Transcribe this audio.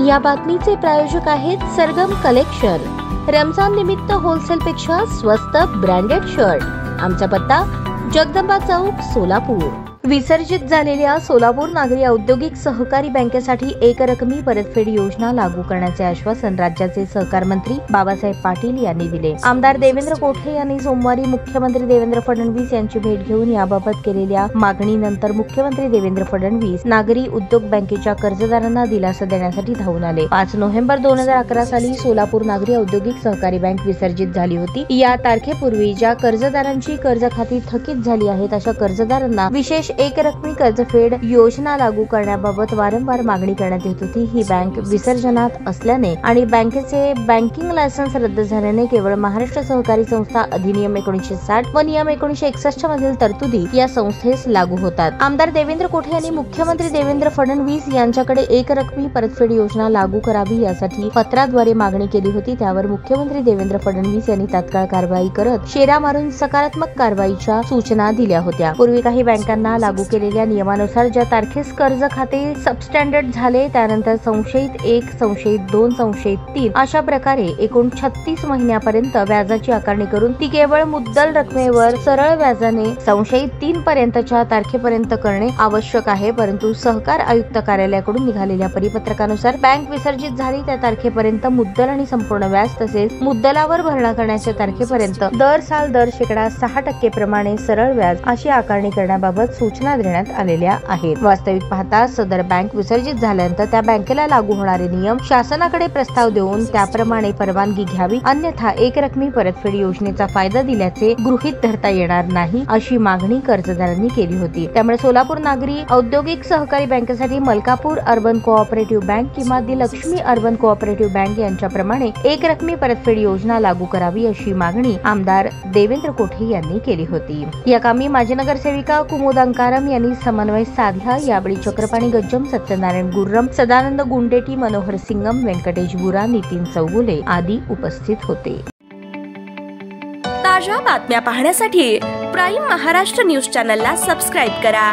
या बातमीचे प्रायोजक आहेत सरगम कलेक्शन। रमजान निमित्त होलसेल पेक्षा स्वस्त ब्रँडेड शर्ट। आमचा पत्ता जगदंबा चौक, सोलापूर। विसर्जित झालेल्या सोलापूर नागरी औद्योगिक सहकारी बँकेसाठी एकरकमी परतफेड योजना लागू करण्याचे आश्वासन राज्याचे सहकार मंत्री बाबासाहेब पाटील यांनी दिले। आमदार देवेंद्र कोठे यांनी सोमवारी मुख्यमंत्री देवेंद्र फडणवीस यांची भेट घेऊन याबाबत केलेल्या मागणीनंतर मुख्यमंत्री देवेंद्र फडणवीस नागरी उद्योग बँकेच्या कर्जदारांना दिलासा देण्यासाठी धावून आले। 5 नोव्हेंबर 2011 साली सोलापूर नागरी औद्योगिक सहकारी बँक विसर्जित झाली होती। या तारखेपूर्वी ज्या कर्जदारांची कर्ज खाती थकीत झाली आहेत अशा कर्जदारांना विशेष एकरकमी कर्जफेड योजना लागू करण्याबाबत वारंवार मागणी करण्यात येत होती। ही बँक विसर्जनात असल्याने आणि बँकेचे बँकिंग लायसन्स रद्द झाल्याने केवळ महाराष्ट्र सहकारी संस्था अधिनियम 1960 व नियम 1961 मधील तरतुदी या संस्थेस लागू होतात। आमदार देवेंद्र कोठे यांनी मुख्यमंत्री देवेंद्र फडणवीस यांच्याकडे एकरकमी परतफेड योजना लागू करावी यासाठी पत्राद्वारे मागणी केली होती। त्यावर मुख्यमंत्री देवेंद्र फडणवीस यांनी तात्काळ कारवाई करत शेरा मारून सकारात्मक कारवाईच्या सूचना दिल्या होत्या। पूर्वी काही बँकांना लागू केलेल्या नियमानुसार ज्या तारखेस कर्ज खाते सबस्टँडर्ड झाले त्यानंतर संशयित 1, संशयित 2, संशयित 3 अशा प्रकारे एकूण 36 महिन्यापर्यंत व्याजाची आकारणी करून ती केवळ मुद्दल रकमेवर सरळ व्याजाने संशयित 3 पर्यंतच्या तारखेपर्यंत करणे आवश्यक आहे। परंतु सहकार आयुक्त कार्यालयाकडून निघालेल्या परिपत्रकानुसार बँक विसर्जित झाली त्या तारखेपर्यंत मुद्दल आणि संपूर्ण व्याज तसेच मुद्दलावर भरणा करण्याच्या तारखेपर्यंत दर साल दर 6% प्रमाणे सरळ व्याज अशी आकारणी करण्याबाबत सूचना देण्यात आलेल्या आहेत। वास्तविक पाहता सदर बँक विसर्जित झाल्यानंतर त्या बँकेला लागू होणारे नियम शासनाकडे प्रस्ताव देऊन त्याप्रमाणे परवानगी घ्यावी, अन्यथा एकरकमी परतफेड योजनेचा फायदा दिल्याचे गृहीत धरता येणार नाही अशी मागणी कर्जदारांनी केली होती। त्यामुळे सोलापूर नागरी औद्योगिक सहकारी बँकेसाठी मलकापूर अर्बन कोऑपरेटिव्ह बँक किंवा दी लक्ष्मी अर्बन कोऑपरेटिव्ह बँक यांच्याप्रमाणे एकरकमी परतफेड योजना लागू करावी अशी मागणी आमदार देवेंद्र कोठे यांनी केली होती। या कामी माजी नगरसेविका कुमुद अंकारम यांनी समन्वय साधला। यावेळी चक्रपाणी गज्जम, सत्यनारायण गुर्रम, सदानंद गुंडेटी, मनोहर सिंगम, व्यंकटेश बुरा, नितीन चौगुले आदी उपस्थित होते। ताज्या बातम्या पाहण्यासाठी प्राईम महाराष्ट्र न्यूज चॅनलला सबस्क्राईब करा।